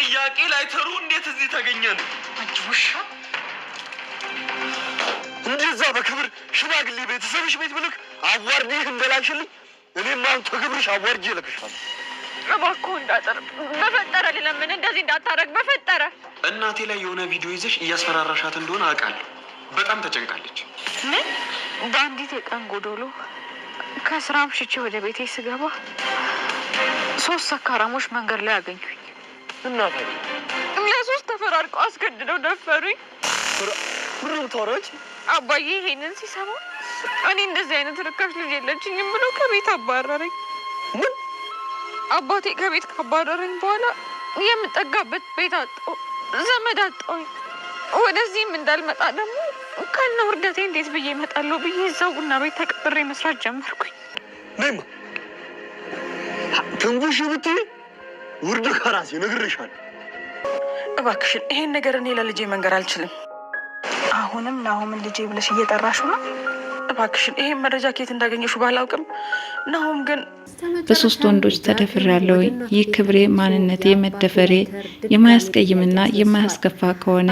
ጥያቄ ላይ ተሩ እንዴት እዚህ ተገኘን? አንቺ ውሻ! እንደዛ በክብር ሽማግሌ ቤተሰብሽ ቤት ብልክ አዋርዴህ እንደላክሽልኝ እኔም አሁን ተክብርሽ አዋርጄ እልክሻለሁ። እባክህ እንዳጠር በፈጠረ ለምን እንደዚህ እንዳታረግ በፈጠረ። እናቴ ላይ የሆነ ቪዲዮ ይዘሽ እያስፈራራሻት እንደሆነ አውቃለሁ። በጣም ተጨንቃለች። ምን? በአንዲት የቀን ጎዶሎ ከስራ አምሽቼ ወደ ቤቴ ስገባ 3 ሰካራሞች መንገድ ላይ አገኙኝ። እናቴ ለ3 ተፈራርቀው አስገድደው ደፈሩኝ። ምንም ተወራጭ አባዬ ይሄንን ሲሰማ እኔ እንደዚህ አይነት ርካሽ ልጅ የለችኝም ብሎ ከቤት አባረረኝ። ምን? አባቴ ከቤት ካባረረኝ በኋላ የምጠጋበት ቤት አጣሁ፣ ዘመድ አጣሁኝ። ወደዚህም እንዳልመጣ ደግሞ ከነ ውርደቴ እንዴት ብዬ እመጣለሁ ብዬ እዛው ቡና ቤት ተቀጥሬ መስራት ጀመርኩኝ። ነይማ ትንጉሽ ብትይ ውርድ ከራሴ ነግሬሻለሁ። እባክሽን ይሄን ነገር እኔ ለልጄ መንገር አልችልም። አሁንም ናሆምን ልጄ ብለሽ እየጠራሹ ነው። እባክሽን ይሄን መረጃ ከየት እንዳገኘሹ ባላውቅም ናሆም ግን በ3 ወንዶች ተደፍሬያለሁ። ይህ ክብሬ፣ ማንነቴ፣ መደፈሬ የማያስቀይምና የማያስከፋ ከሆነ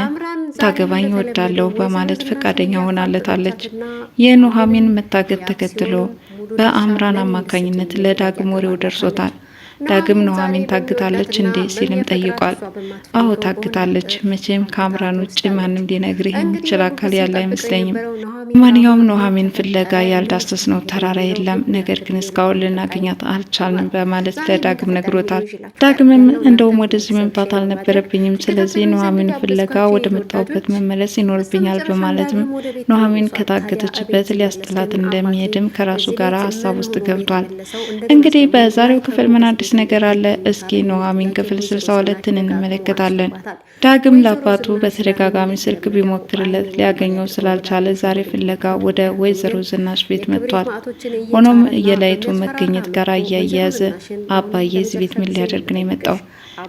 ታገባኝ ወዳለሁ በማለት ፈቃደኛ ሆናለታለች። የኑሐሚን መታገት ተከትሎ በአምራን አማካኝነት ለዳግም ወሬው ደርሶታል። ዳግም ኑሐሚን ታግታለች እንዴ ሲልም ጠይቋል። አዎ ታግታለች። መቼም ከአምራን ውጭ ማንም ሊነግርህ የሚችል አካል ያለ አይመስለኝም። ማንኛውም ኑሐሚን ፍለጋ ያልዳሰስነው ተራራ የለም፣ ነገር ግን እስካሁን ልናገኛት አልቻልንም በማለት ለዳግም ነግሮታል። ዳግምም እንደውም ወደዚህ መምጣት አልነበረብኝም፣ ስለዚህ ኑሐሚን ፍለጋ ወደ መጣሁበት መመለስ ይኖርብኛል በማለትም ኑሐሚን ከታገተችበት ሊያስጥላት እንደሚሄድም ከራሱ ጋር ሀሳብ ውስጥ ገብቷል። እንግዲህ በዛሬው ክፍል ምን አዲስ ነገር አለ? እስኪ ኑሐሚን ክፍል 62ን እንመለከታለን። ዳግም ለአባቱ በተደጋጋሚ ስልክ ቢሞክርለት ሊያገኘው ስላልቻለ ዛሬ ፍለጋ ወደ ወይዘሮ ዝናሽ ቤት መጥቷል። ሆኖም የላይቱ መገኘት ጋር እያያያዘ አባዬ እዚህ ቤት ምን ሊያደርግ ነው የመጣው?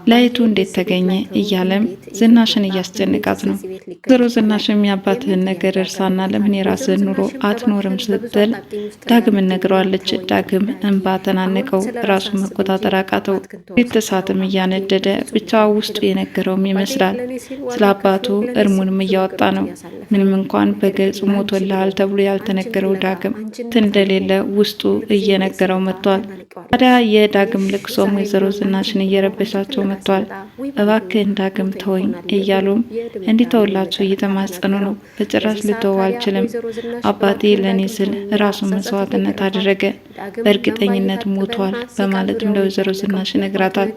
ላይቱ እንዴት ተገኘ? እያለም ዝናሽን እያስጨነቃት ነው። ወይዘሮ ዝናሽም የአባትህን ነገር እርሳና ለምን የራስህን ኑሮ አትኖርም ስትል ዳግም ነግረዋለች። ዳግም እንባ ተናነቀው፣ ራሱ መቆጣጠር አቃተው። ቤተሳትም እያነደደ ብቻ ውስጡ የነገረውም ይመስላል። ስለ አባቱ እርሙንም እያወጣ ነው። ምንም እንኳን በግልጽ ሞቶልሃል ተብሎ ያልተነገረው ዳግም እንደሌለ ውስጡ እየነገረው መጥቷል። ታዲያ የዳግም ልቅሶም ወይዘሮ ዝናሽን እየረበሻቸው መጥቷል። እባክህ ዳግም ተወኝ እያሉም እንዲተውላቸው እየተማጸኑ ነው። በጭራሽ ልተው አልችልም፣ አባቴ ለኔ ስል ራሱን መስዋዕትነት አደረገ፣ በእርግጠኝነት ሞቷል በማለትም ለወይዘሮ ዝናሽ ይነግራታል።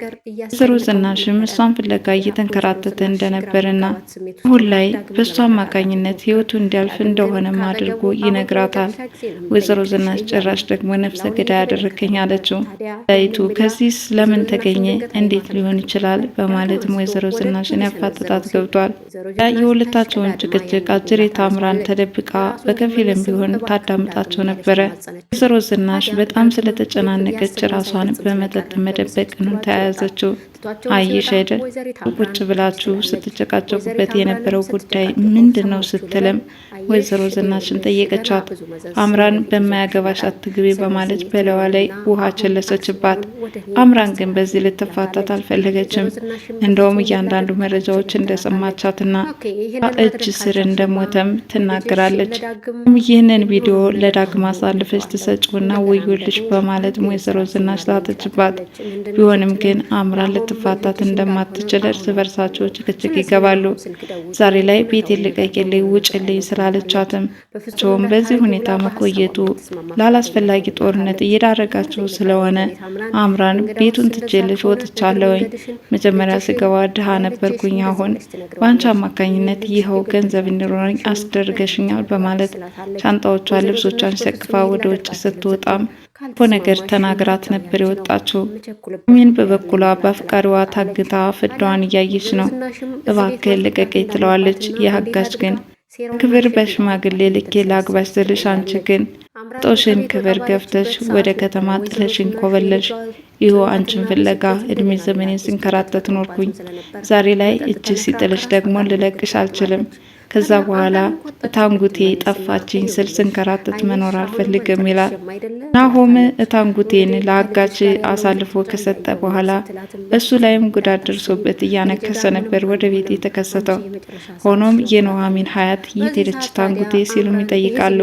ወይዘሮ ዝናሽም እሷን ፍለጋ እየተንከራተተ እንደነበርና አሁን ላይ በእሷ አማካኝነት ህይወቱ እንዲያልፍ እንደሆነም አድርጎ ይነግራታል። ወይዘሮ ዝናሽ ጭራሽ ደግሞ ነፍሰ ገዳይ ያደረከኝ አለችው። ላይቱ ከዚህ ለምን ተገኘ? እንዴት ሊሆን ይችላል? በማለትም ወይዘሮ ዝናሽን ያፋጥጣት ገብቷል። የሁለታቸውን ጭቅጭቅ አጅሬት አምራን ተደብቃ በከፊልም ቢሆን ታዳምጣቸው ነበረ። ወይዘሮ ዝናሽ በጣም ስለተጨናነቀች ራሷን በመጠጥ መደበቅ ነው ተያያዘችው። አየሽ አይደል ቁጭ ብላችሁ ስትጨቃጨቁበት የነበረው ጉዳይ ምንድነው ስትልም ወይዘሮ ዝናሽን ጠየቀቻት። አምራን በማያገባሽ አትግቢ በማለት በለዋ ላይ ውሃ ቸለሰችባት። አምራን ግን በዚህ ልትፋታት አልፈለገችም። እንደውም እያንዳንዱ መረጃዎች እንደሰማቻትና እጅ ስር እንደሞተም ትናገራለች። ይህንን ቪዲዮ ለዳግም አሳልፈች ትሰጪውና ወዮልሽ በማለት ወይዘሮ ዝናሽ ላተችባት። ቢሆንም ግን አምራን ልትፋታት እንደማትችል እርስ በርሳቸው ጭቅጭቅ ይገባሉ። ዛሬ ላይ ቤት ልቀቂልኝ ውጭልኝ ስላለቻትም ቸውም በዚህ ሁኔታ መቆየቱ ላላስፈላጊ ጦርነት እየዳረጋቸው ስለሆነ አምራን ቤቱን ትችልሽ ወጥቻለሁኝ፣ መጀመሪያ ስገባ ድሃ ነበርኩኝ፣ አሁን በአንቺ አማካኝነት ይኸው ገንዘብ እንዲኖረኝ አስደርገሽኛል በማለት ሻንጣዎቿን ልብሶቿን ሰቅፋ ወደ ውጭ ስትወጣም ነገር ተናግራት ነበር የወጣችው። ሚን በበኩሏ በአፍቃሪዋ ታግታ ፍዳዋን እያየች ነው። እባክህ ልቀቀኝ ትለዋለች። የሀጋች ግን ክብር በሽማግሌ ልኬ ላግባሽ ስልሽ አንቺ ግን ጦሽን ክብር ገፍተሽ ወደ ከተማ ጥለሽን ኮበለሽ። ይኸው አንቺን ፍለጋ እድሜ ዘመኔን ስንከራተት ኖርኩኝ። ዛሬ ላይ እጅ ሲጥልሽ ደግሞ ልለቅሽ አልችልም። ከዛ በኋላ እታንጉቴ ጠፋችኝ ስል ስንከራተት መኖር አልፈልግም ይላል። ናሆም እታንጉቴን ለአጋች አሳልፎ ከሰጠ በኋላ እሱ ላይም ጉዳት ደርሶበት እያነከሰ ነበር ወደ ቤት የተከሰተው። ሆኖም የኑሐሚን ሀያት የት ሄደች ታንጉቴ ሲሉም ይጠይቃሉ።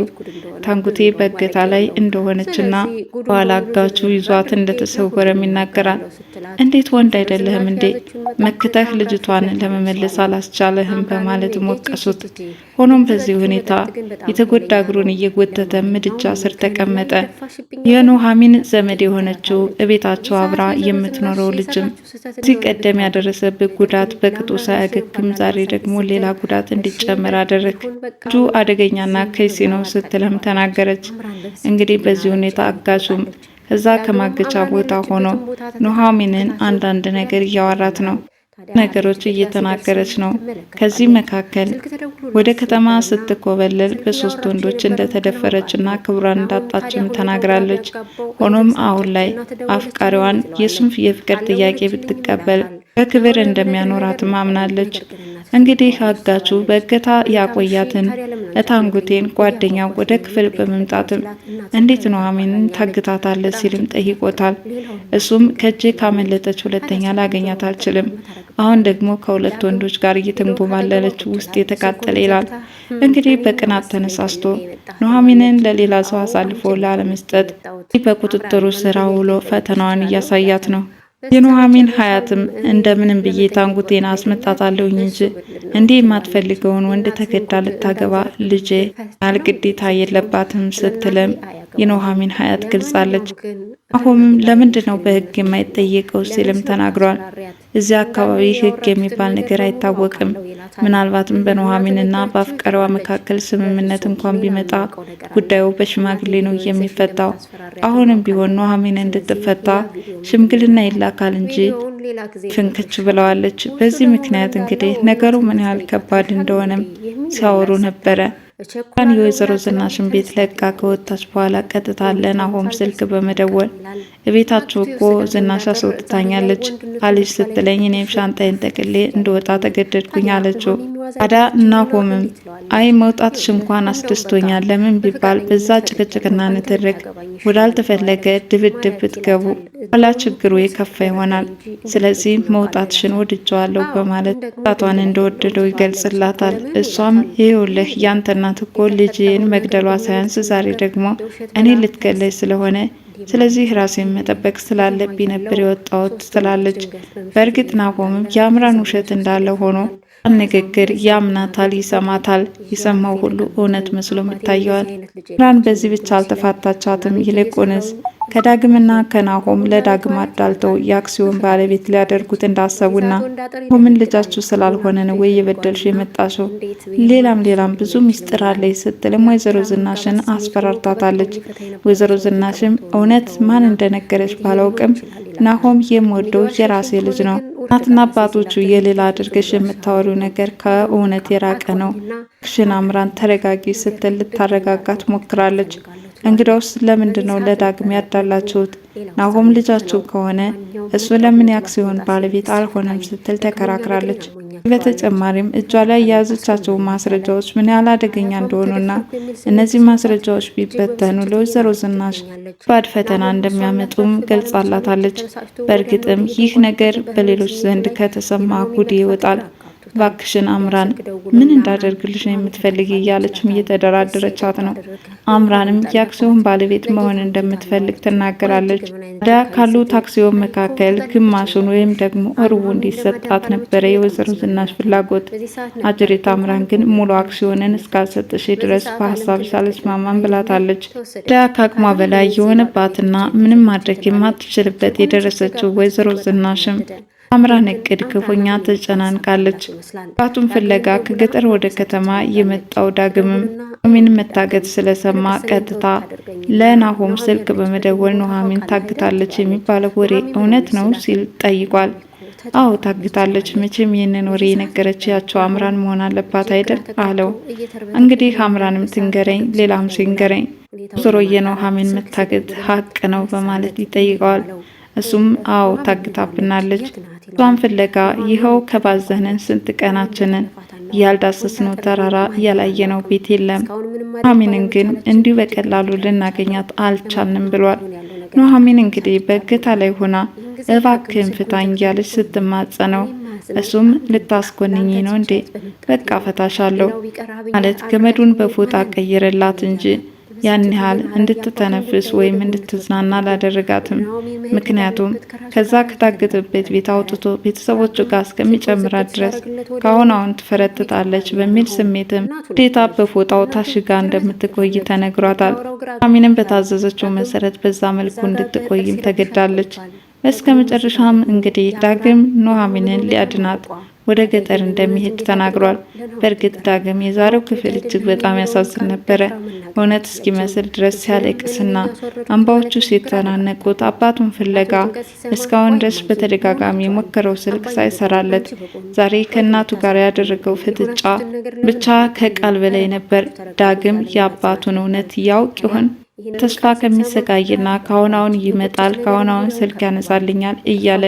ታንጉቴ በእገታ ላይ እንደሆነችና በኋላ አጋቹ ይዟት እንደተሰወረም ይናገራል። እንዴት ወንድ አይደለህም እንዴ መክተህ ልጅቷን ለመመለስ አላስቻለህም በማለት ሞቀሱት። ሆኖም በዚህ ሁኔታ የተጎዳ እግሩን እየጎተተ ምድጃ ስር ተቀመጠ። የኑሐሚን ዘመድ የሆነችው እቤታቸው አብራ የምትኖረው ልጅም እዚህ ቀደም ያደረሰብህ ጉዳት በቅጡ ሳያገግም ዛሬ ደግሞ ሌላ ጉዳት እንዲጨምር አደረግ፣ ልጁ አደገኛና ከይሲ ነው ስትልም ተናገረች። እንግዲህ በዚህ ሁኔታ አጋቹም እዛ ከማገቻ ቦታ ሆኖ ኑሐሚንን አንዳንድ ነገር እያወራት ነው። ነገሮች እየተናገረች ነው። ከዚህ መካከል ወደ ከተማ ስትኮበለል በሶስት ወንዶች እንደተደፈረችና ክብሯን እንዳጣችም ተናግራለች። ሆኖም አሁን ላይ አፍቃሪዋን የሱን የፍቅር ጥያቄ ብትቀበል በክብር እንደሚያኖራትም አምናለች። እንግዲህ አጋቹ በእገታ ያቆያትን እታንጉቴን ጓደኛ ወደ ክፍል በመምጣትም እንዴት ኑሐሚንን ታግታታለህ ሲልም ጠይቆታል። እሱም ከእጄ ካመለጠች ሁለተኛ ላገኛት አልችልም፣ አሁን ደግሞ ከሁለት ወንዶች ጋር እየተንጎማለለች ውስጥ የተቃጠለ ይላል። እንግዲህ በቅናት ተነሳስቶ ኑሐሚንን ለሌላ ሰው አሳልፎ ላለመስጠት በቁጥጥሩ ስር ውሎ ፈተናዋን እያሳያት ነው። የኑሐሚን ሀያትም እንደምንም ብዬ ታንጉቴን አስመጣታለሁኝ እንጂ እንዲህ የማትፈልገውን ወንድ ተገዳ ልታገባ ልጄ አልግዴታ የለባትም ስትልም የኑሐሚን ሀያት ገልጻለች። ናሆምም ለምንድን ነው በህግ የማይጠየቀው ሲልም ተናግሯል። እዚያ አካባቢ ህግ የሚባል ነገር አይታወቅም። ምናልባትም በኑሐሚንና በአፍቃሪዋ መካከል ስምምነት እንኳን ቢመጣ ጉዳዩ በሽማግሌ ነው የሚፈታው። አሁንም ቢሆን ኑሐሚን እንድትፈታ ሽምግልና ይላካል እንጂ ፍንክች ብለዋለች። በዚህ ምክንያት እንግዲህ ነገሩ ምን ያህል ከባድ እንደሆነም ሲያወሩ ነበረ። ን የወይዘሮ ዝናሽን ቤት ለቃ ከወጣች በኋላ ቀጥታ ለናሆም ስልክ በመደወል ቤታችሁ እኮ ዝናሽ አስወጥታኛለች አለች ስትለኝ እኔም ሻንጣዬን ጠቅሌ እንደወጣ ተገደድኩኝ አለችው። ታዲያ ናሆምም አይ መውጣትሽ እንኳን አስደስቶኛል፣ ለምን ቢባል በዛ ጭቅጭቅና ንትርክ ወዳልተፈለገ ድብድብ ብትገቡ ኋላ ችግሩ የከፋ ይሆናል። ስለዚህ መውጣትሽን ወድጀዋለሁ በማለት ጣቷን እንደወደደው ይገልጽላታል። እሷም ይኸውልህ ያንተ እናት እኮ ልጅን መግደሏ ሳያንስ ዛሬ ደግሞ እኔ ልትገለይ ስለሆነ ስለዚህ ራሴን መጠበቅ ስላለብኝ ነበር የወጣሁት ትላለች። በእርግጥ ናሆምም የአምራን ውሸት እንዳለ ሆኖ ንግግር ያምናታል፣ ይሰማታል። የሰማው ሁሉ እውነት መስሎም ይታየዋል። አምራን በዚህ ብቻ አልተፋታቻትም። ይልቁንስ ከዳግምና ከናሆም ለዳግም አዳልተው የአክሲዮን ባለቤት ሊያደርጉት እንዳሰቡና ሆምን ልጃችሁ ስላልሆነ ነው ወይ የበደልሽ የመጣሽው ሌላም ብዙ ሚስጥር አለኝ ስትልም ወይዘሮ ዝናሽን አስፈራርታታለች። ወይዘሮ ዝናሽም እውነት ማን እንደነገረች ባላውቅም ናሆም የምወደው የራሴ ልጅ ነው። እናትና አባቶቹ የሌላ አድርገሽ የምታወሪው ነገር ከእውነት የራቀ ነው። ክሽን አምራን ተረጋጊ ስትል ልታረጋጋት ሞክራለች። እንግዲያውስ ለምንድን ነው ለዳግም ያዳላችሁት? ናሆም ልጃችሁ ከሆነ እሱ ለምን የአክሲዮን ባለቤት አልሆነም ስትል ተከራክራለች። በተጨማሪም እጇ ላይ የያዘቻቸው ማስረጃዎች ምን ያህል አደገኛ እንደሆኑና እነዚህ ማስረጃዎች ቢበተኑ ለወይዘሮ ዝናሽ ባድ ፈተና እንደሚያመጡም ገልጻላታለች። በእርግጥም ይህ ነገር በሌሎች ዘንድ ከተሰማ ጉድ ይወጣል። ባክሽን አምራን ምን እንዳደርግልሽ ነው የምትፈልጊ እያለችም እየተደራደረቻት ነው። አምራንም የአክሲዮን ባለቤት መሆን እንደምትፈልግ ትናገራለች። ወዲያ ካሉት አክሲዮን መካከል ግማሹን ወይም ደግሞ እርቡ እንዲሰጣት ነበረ የወይዘሮ ዝናሽ ፍላጎት። አጅሬት አምራን ግን ሙሉ አክሲዮንን እስካልሰጥሽ ድረስ በሀሳብሽ አልስማማም ብላታለች። ወዲያ ከአቅሟ በላይ የሆነባትና ምንም ማድረግ የማትችልበት የደረሰችው ወይዘሮ ዝናሽም አምራን እቅድ ክፉኛ ተጨናንቃለች። ባቱን ፍለጋ ከገጠር ወደ ከተማ የመጣው ዳግምም ኑሐሚን መታገት ስለሰማ ቀጥታ ለናሆም ስልክ በመደወል ኑሐሚን ታግታለች የሚባለው ወሬ እውነት ነው ሲል ጠይቋል። አዎ ታግታለች፣ መቼም ይህንን ወሬ የነገረቻቸው አምራን መሆን አለባት አይደል አለው። እንግዲህ አምራንም ትንገረኝ ሌላም ሲንገረኝ ዞሮ የኑሐሚን መታገት ሀቅ ነው በማለት ይጠይቀዋል። እሱም አዎ ታግታብናለች፣ እሷን ፍለጋ ይኸው ከባዘንን ስንት ቀናችንን፣ ያልዳሰስነው ተራራ ያላየነው ቤት የለም። ኑሐሚንን ግን እንዲሁ በቀላሉ ልናገኛት አልቻልንም ብሏል። ኑሐሚን እንግዲህ በእገታ ላይ ሆና እባክህን ፍታኝ እያለች ስትማጸነው እሱም ልታስኮንኝ ነው እንዴ? በቃ ፈታሻለሁ ማለት ገመዱን በፎጣ ቀይረላት እንጂ ያን ያህል እንድትተነፍስ ወይም እንድትዝናና አላደረጋትም። ምክንያቱም ከዛ ከታገተበት ቤት አውጥቶ ቤተሰቦቹ ጋር እስከሚጨምራት ድረስ ከአሁን አሁን ትፈረጥጣለች በሚል ስሜትም ግዴታ በፎጣው ታሽጋ እንደምትቆይ ተነግሯታል። ኑሐሚንም በታዘዘችው መሰረት በዛ መልኩ እንድትቆይም ተገዳለች። እስከ መጨረሻም እንግዲህ ዳግም ኑሐሚንን ሊያድናት ወደ ገጠር እንደሚሄድ ተናግሯል። በእርግጥ ዳግም የዛሬው ክፍል እጅግ በጣም ያሳዝን ነበረ። እውነት እስኪመስል ድረስ ሲያለቅስና እንባዎቹ ሲተናነቁት አባቱን ፍለጋ እስካሁን ድረስ በተደጋጋሚ የሞከረው ስልክ ሳይሰራለት ዛሬ ከእናቱ ጋር ያደረገው ፍጥጫ ብቻ ከቃል በላይ ነበር። ዳግም የአባቱን እውነት ያውቅ ይሆን? ተስፋ ከሚሰቃይና ካሁን አሁን ይመጣል ካሁን አሁን ስልክ ያነሳልኛል እያለ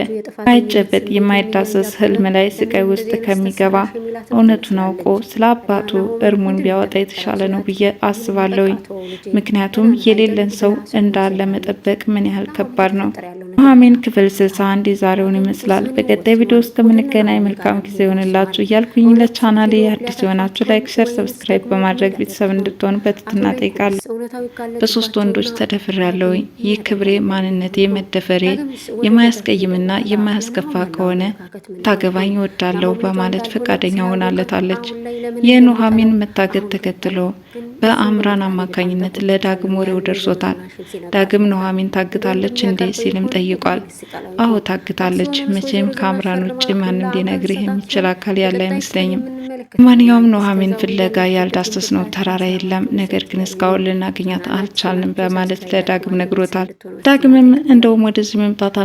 አይጨበጥ የማይዳሰስ ህልም ላይ ስቃይ ውስጥ ከሚገባ እውነቱን አውቆ ስለ አባቱ እርሙን ቢያወጣ የተሻለ ነው ብዬ አስባለሁኝ። ምክንያቱም የሌለን ሰው እንዳለ መጠበቅ ምን ያህል ከባድ ነው። ኑሐሚን ክፍል 61 የዛሬውን ይመስላል። በቀጣይ ቪዲዮ ውስጥ ከምንገናኝ መልካም ጊዜ ይሆንላችሁ እያልኩኝ ለቻናሌ አዲስ የሆናችሁ ላይክ፣ ሸር፣ ሰብስክራይብ በማድረግ ቤተሰብ እንድትሆኑ በትህትና እጠይቃለሁ። በሶስት ወንዶች ተደፍሬያለሁ። ይህ ክብሬ፣ ማንነቴ፣ መደፈሬ የማያስቀይምና የማያስከፋ ከሆነ ታገባኝ እወዳለሁ በማለት ፈቃደኛ ሆናለታለች። የኑሐሚን መታገት ተከትሎ በአምራን አማካኝነት ለዳግም ወሬው ደርሶታል። ዳግም ኑሐሚን ታግታለች እንዴ ሲልም ጠይቋል። አዎ ታግታለች። መቼም ከአምራን ውጭ ማንም ሊነግርህ የሚችል አካል ያለ አይመስለኝም። ማንኛውም ኑሐሚን ፍለጋ ያልዳሰስነው ተራራ የለም፣ ነገር ግን እስካሁን ልናገኛት አልቻልንም በማለት ለዳግም ነግሮታል። ዳግምም እንደውም ወደዚህ መምጣት